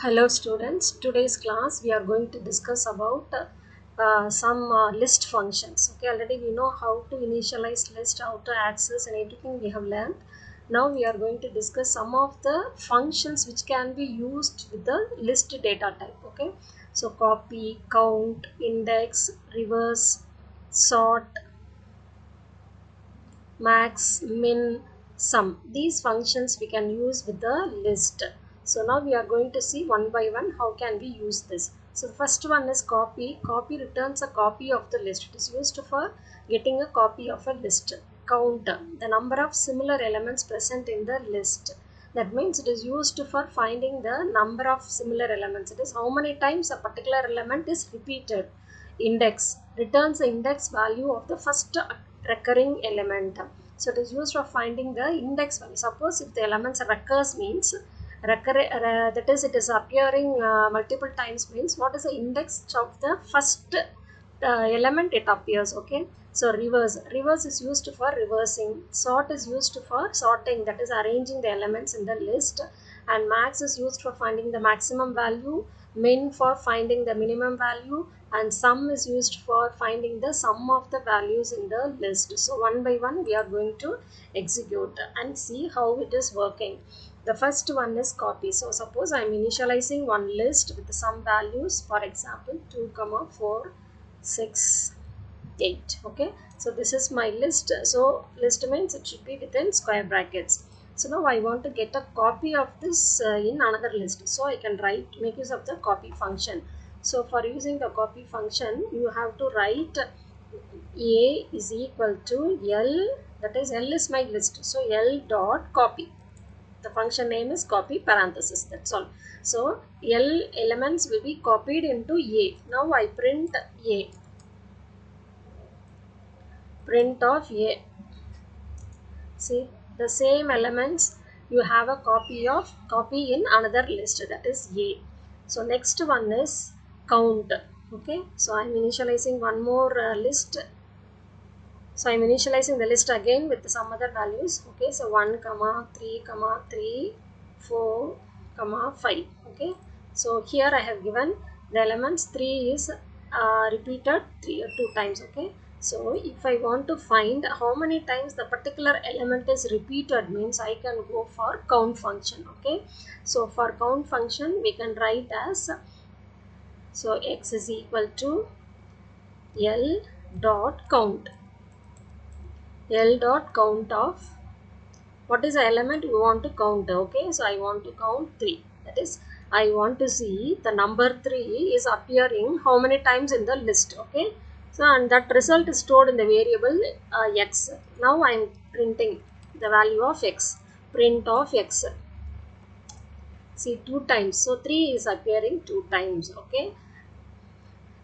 Hello students, today's class we are going to discuss about some list functions. Okay, already we know how to initialize list, how to access and everything we have learned. Now we are going to discuss some of the functions which can be used with the list data type. Okay, so copy, count, index, reverse, sort, max, min, sum. These functions we can use with the list. So now we are going to see one by one how can we use this. So the first one is copy. Copy returns a copy of the list. It is used for getting a copy of a list. Count, the number of similar elements present in the list. That means it is used for finding the number of similar elements. It is how many times a particular element is repeated. Index returns the index value of the first recurring element. So it is used for finding the index value. Suppose if the elements recurs means that is it is appearing multiple times means what is the index of the first element it appears. Okay, so reverse is used for reversing, sort is used for sorting, that is arranging the elements in the list, and max is used for finding the maximum value, min for finding the minimum value, and sum is used for finding the sum of the values in the list. So one by one we are going to execute and see how it is working. The first one is copy. So suppose I am initializing one list with some values, for example 2, 4, 6, 8. Okay, so this is my list. So list means it should be within square brackets. So now I want to get a copy of this in another list. So I can make use of the copy function. So for using the copy function, you have to write A is equal to L, that is L is my list. So L dot copy. The function name is copy parenthesis, that's all. So L elements will be copied into A. Now I print A. Print of A. See, the same elements you have a copy in another list, that is A. So next one is count. Okay, so I'm initializing one more list. So I'm initializing the list again with some other values. Okay, so 1, 3, 3, 4, 5. Okay, so here I have given the elements 3 is repeated 2 times. Okay, so if I want to find how many times the particular element is repeated means I can go for count function. Okay, so for count function we can write as, so x is equal to L dot count. L dot count of what is the element we want to count. Okay, so I want to count 3, that is I want to see the number 3 is appearing how many times in the list. Okay, so and that result is stored in the variable x. Now I am printing the value of x. Print of x, see 2 times, so 3 is appearing 2 times. Okay,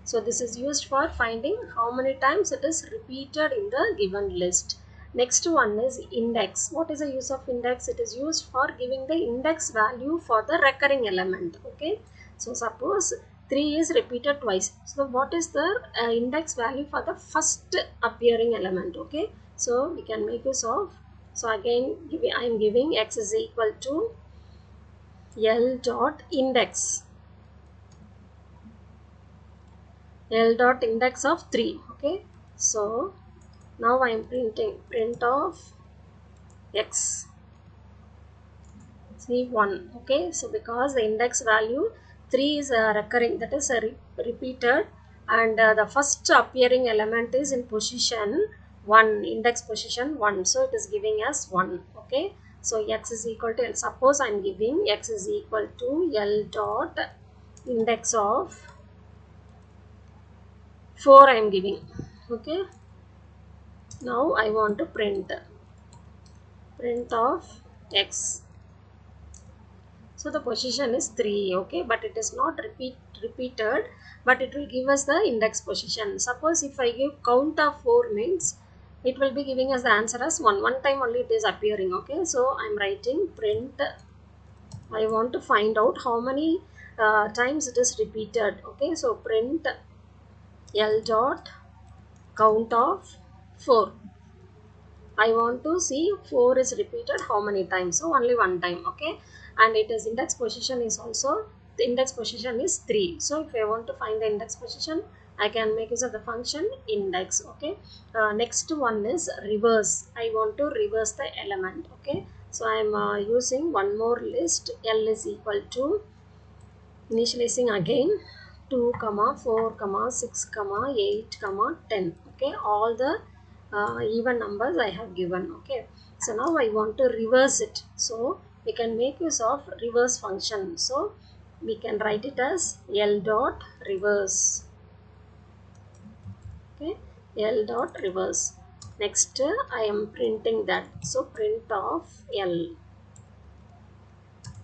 so this is used for finding how many times it is repeated in the given list. Next one is index. What is the use of index? It is used for giving the index value for the recurring element. Okay, so suppose 3 is repeated twice. So what is the index value for the first appearing element? Okay, so we can make use of, so again I am giving x is equal to L dot index. L dot index of 3. Okay, so now I am printing print of x, see 1. Okay, so because the index value 3 is recurring, that is repeated, and the first appearing element is in position 1, index position 1, so it is giving us 1. Okay, so x is equal to, suppose I am giving x is equal to L dot index of 4 I am giving. Okay, now I want to print of x. So the position is 3. Okay, but it is not repeated, but it will give us the index position. Suppose if I give count of 4 means it will be giving us the answer as 1. One time only it is appearing. Okay, so I am writing print, I want to find out how many times it is repeated. Okay, so print L dot count of 4. I want to see 4 is repeated how many times, so only one time. Okay, and it is index position is also index position is 3. So if I want to find the index position, I can make use of the function index. Okay. Next one is reverse. I want to reverse the element. Okay. So I am using one more list. L is equal to initializing again 2 comma 4 comma 6 comma 8 comma 10. Okay. All the even numbers I have given. Okay. So now I want to reverse it. So we can make use of reverse function. So we can write it as L dot reverse. Okay, L dot reverse. Next I am printing that. So print of L.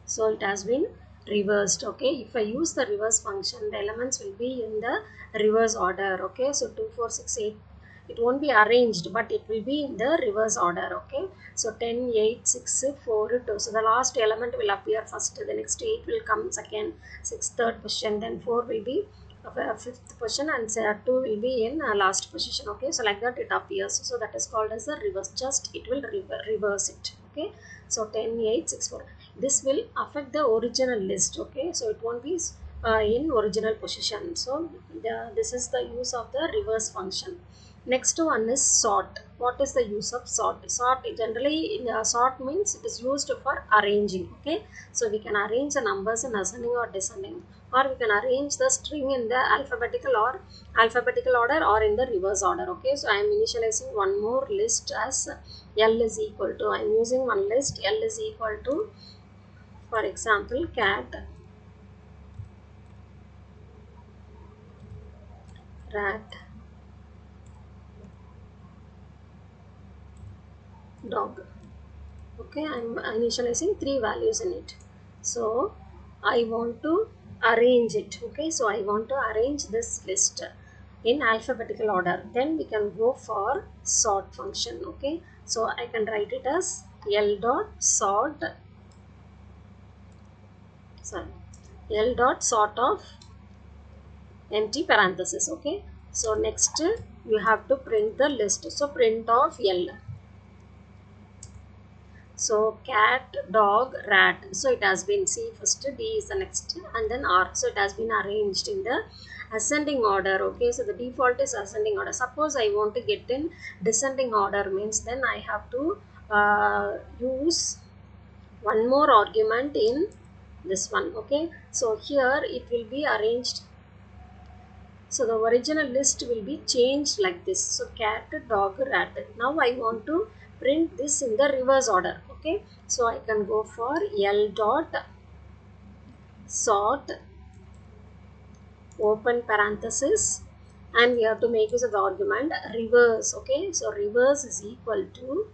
So it has been reversed. Okay, if I use the reverse function, the elements will be in the reverse order. Okay, so 2 4 6 8, it won't be arranged, but it will be in the reverse order. Okay, so 10 8 6 4 2, so the last element will appear first, the next 8 will come second, 6 third position, then 4 will be fifth position, and 2 will be in last position. Okay, so like that it appears. So that is called as a reverse. Just it will reverse it. Okay, so 10 8 6 4, this will affect the original list. Okay, so it won't be in original position. So this is the use of the reverse function. Next one is sort. What is the use of sort? Sort generally in sort means it is used for arranging. Okay, so we can arrange the numbers in ascending or descending, or we can arrange the string in the alphabetical order or in the reverse order. Okay, so I am initializing one more list as L is equal to, I am using one list. L is equal to, for example, cat, rat, dog. Okay, I'm initializing 3 values in it. So I want to arrange it. Okay, so I want to arrange this list in alphabetical order. Then we can go for sort function. Okay, so I can write it as L dot sort, sorry, L dot sort of empty parenthesis. Okay, so next you have to print the list. So print of L. So cat, dog, rat. So it has been, C first, D is the next, and then R. So it has been arranged in the ascending order. Okay, so the default is ascending order. Suppose I want to get in descending order, means then I have to use one more argument in this one. Okay, so here it will be arranged. So the original list will be changed like this. So cat, dog, rat. Now I want to print this in the reverse order. Okay, so I can go for L dot sort open parenthesis, and we have to make use of the argument reverse. Okay, so reverse is equal to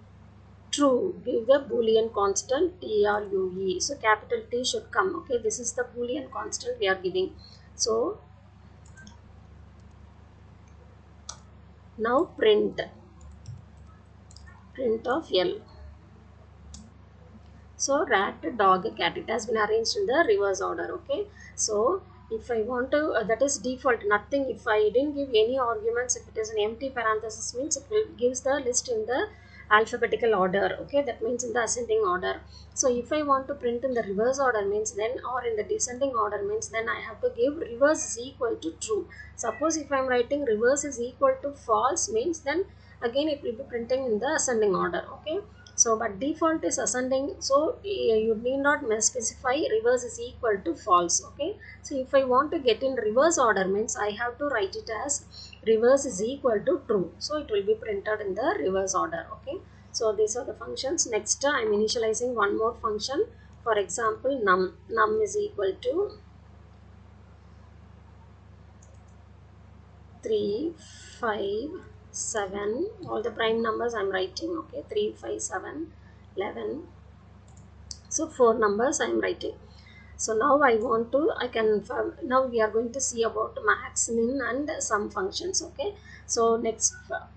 true. Give the boolean constant true. So capital T should come. Okay, this is the boolean constant we are giving. So now print of L. So rat, dog, cat, it has been arranged in the reverse order. Okay, so if I want to, that is default, nothing. If I didn't give any arguments, if it is an empty parenthesis, means it will gives the list in the alphabetical order. Okay, that means in the ascending order. So if I want to print in the reverse order, means then, or in the descending order, means then I have to give reverse is equal to true. Suppose if I am writing reverse is equal to false, means then again it will be printing in the ascending order. Okay, so but default is ascending, so you need not specify reverse is equal to false. Okay, so if I want to get in reverse order, means I have to write it as reverse is equal to true, so it will be printed in the reverse order. Okay, so these are the functions. Next I am initializing one more function. For example, num is equal to 3 5 7, all the prime numbers I'm writing. Okay, 3 5 7 11, so 4 numbers I'm writing. So now I want to, I can, now we are going to see about max, min and sum functions. Okay, so next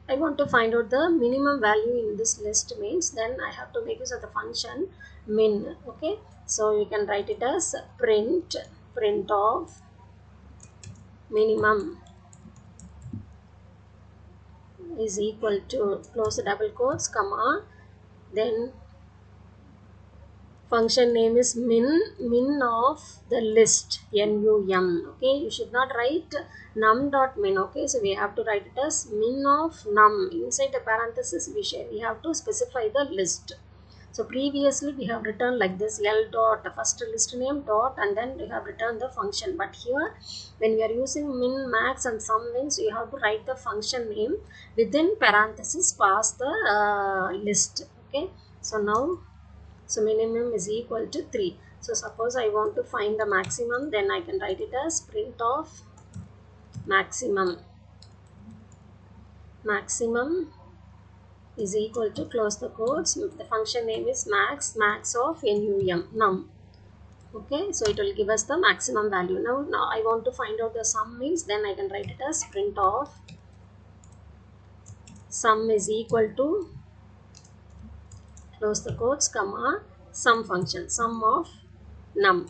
I want to find out the minimum value in this list, means then I have to make use of the function min. Okay, so you can write it as print of minimum is equal to, close the double quotes, comma, then function name is min of the list, num. Okay, you should not write num.min. Okay, so we have to write it as min of num. Inside the parenthesis we have to specify the list. So previously we have written like this, L dot first list name dot, and then we have written the function. But here when we are using min, max and sum means you have to write the function name within parenthesis past the list. Okay, so now, so minimum is equal to 3. So suppose I want to find the maximum, then I can write it as print of maximum. Maximum is equal to, close the quotes, the function name is max of num. Okay, so it will give us the maximum value. Now I want to find out the sum means, then I can write it as print of sum is equal to, close the quotes, comma, sum function, sum of num.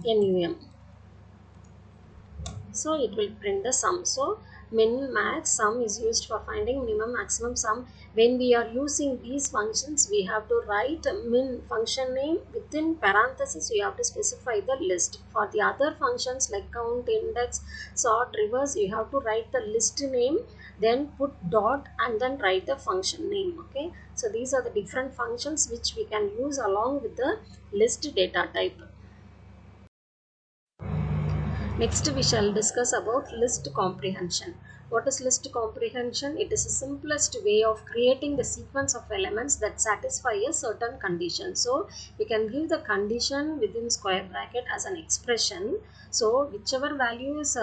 So it will print the sum. So min, max, sum is used for finding minimum, maximum, sum. When we are using these functions, we have to write min function name within parenthesis. We have to specify the list. For the other functions like count, index, sort, reverse, you have to write the list name, then put dot, and then write the function name. Okay, so these are the different functions which we can use along with the list data type. Next, we shall discuss about list comprehension. What is list comprehension? It is the simplest way of creating the sequence of elements that satisfy a certain condition. So, we can give the condition within square bracket as an expression. So, whichever value is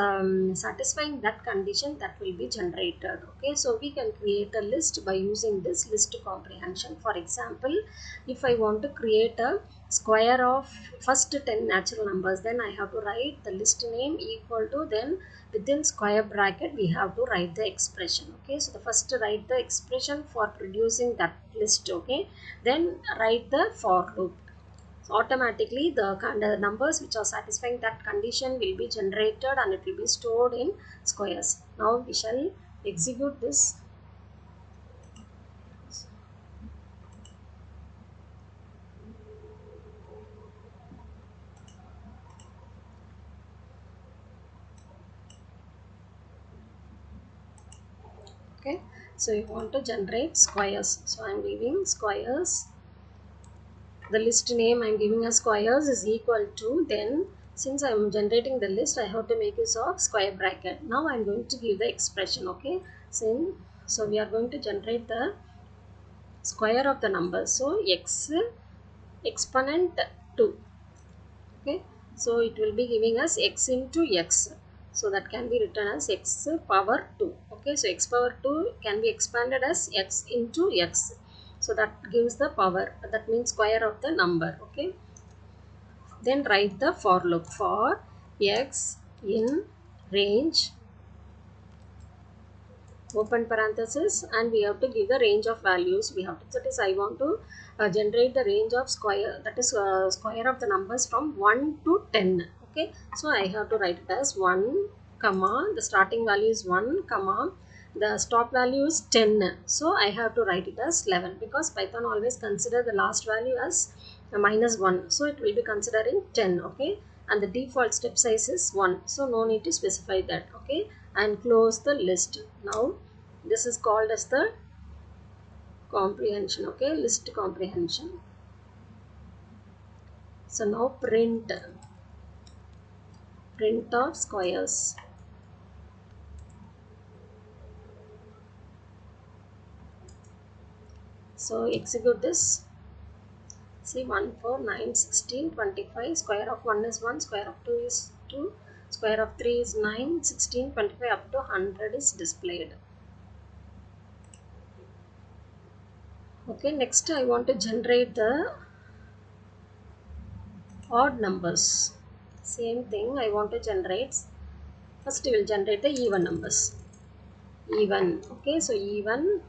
satisfying that condition, that will be generated. Okay, so we can create a list by using this list comprehension. For example, if I want to create a square of first 10 natural numbers, then I have to write the list name equal to, then within square bracket we have to write the expression. Okay, so the first write the expression for producing that list. Okay, then write the for loop. So automatically the numbers which are satisfying that condition will be generated and it will be stored in squares. Now we shall execute this. Okay, so you want to generate squares, so I am giving squares. The list name I am giving as squares is equal to, then since I am generating the list, I have to make use of square bracket. Now I am going to give the expression. Okay, so we are going to generate the square of the number. So x exponent 2. Okay, so it will be giving us x into x. So that can be written as x power 2. Okay, so x power 2 can be expanded as x into x. So that gives the power, that means square of the number. Okay, then write the for loop for x in range, open parenthesis, and we have to give the range of values. We have to, that is, I want to generate the range of square, that is square of the numbers from 1 to 10. Okay, so I have to write it as 1 comma, the starting value is 1 comma, the stop value is 10. So I have to write it as 11 because Python always consider the last value as minus 1, so it will be considering 10. Okay, and the default step size is 1, so no need to specify that. Okay, and close the list. Now this is called as the comprehension. Okay, list comprehension. So now print of squares. So execute this. See, 1, 4, 9, 16, 25. Square of 1 is 1, square of 2 is 2, square of 3 is 9, 16, 25 up to 100 is displayed. Okay, next I want to generate the odd numbers. Same thing, I want to generate, first we will generate the even numbers. Even. Okay, so even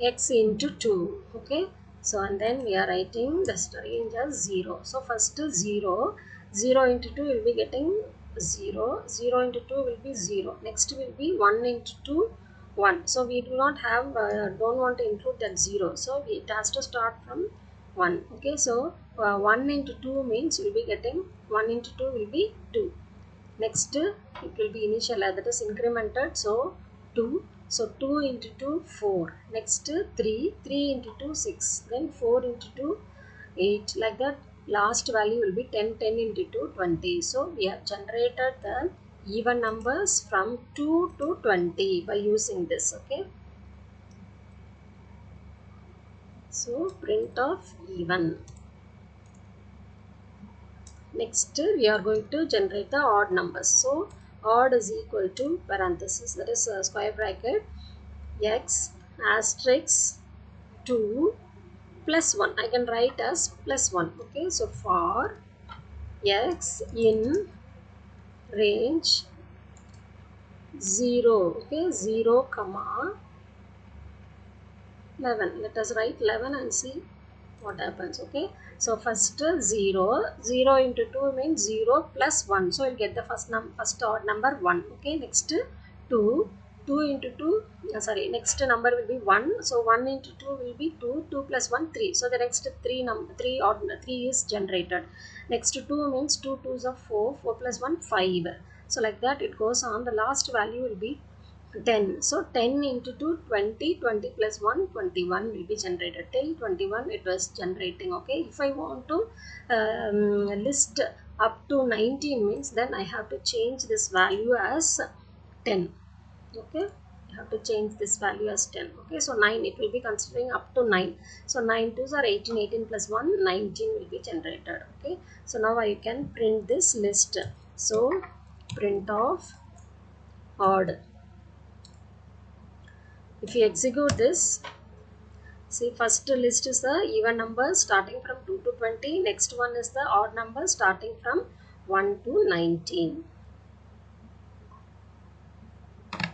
x into 2. Okay, so and then we are writing the range as 0. So first 0 into 2 will be getting 0. 0 into 2 will be 0. Next will be 1 into 2, 1. So we do not have, don't want to include that 0. So it has to start from 1. Okay, so 1 into 2 means you will be getting 1 into 2 will be 2. Next it will be initial, that is incremented, so 2. So 2 into 2, 4. Next 3. 3 into 2, 6. Then 4 into 2, 8. Like that, last value will be 10. 10 into 2, 20. So we have generated the even numbers from 2 to 20 by using this. Okay, so print of even. Next we are going to generate the odd numbers. So odd is equal to parenthesis, that is a square bracket, x asterisk 2 plus 1. I can write as plus 1. Okay, so for x in range 0, okay, 0 comma 11. Let us write 11 and see what happens. Okay, so first 0. 0 into 2 means 0 plus 1. So you'll get the first odd number 1. Okay, next 2. 2 into 2, next number will be 1. So 1 into 2 will be 2. 2 plus 1, 3. So the next 3 is generated. Next 2 means 2 2s are 4. 4 plus 1, 5. So like that it goes on. The last value will be 10. So 10 into 2, 20. 20 plus 1, 21 will be generated. Till 21 it was generating. Okay, if I want to list up to 19 means, then I have to change this value as 10. Okay, you have to change this value as 10. Okay, so 9, it will be considering up to 9. So 9 2s are 18. 18 plus 1, 19 will be generated. Okay, so now I can print this list. So print of odd. If you execute this, see, first list is the even numbers starting from 2 to 20. Next one is the odd numbers starting from 1 to 19.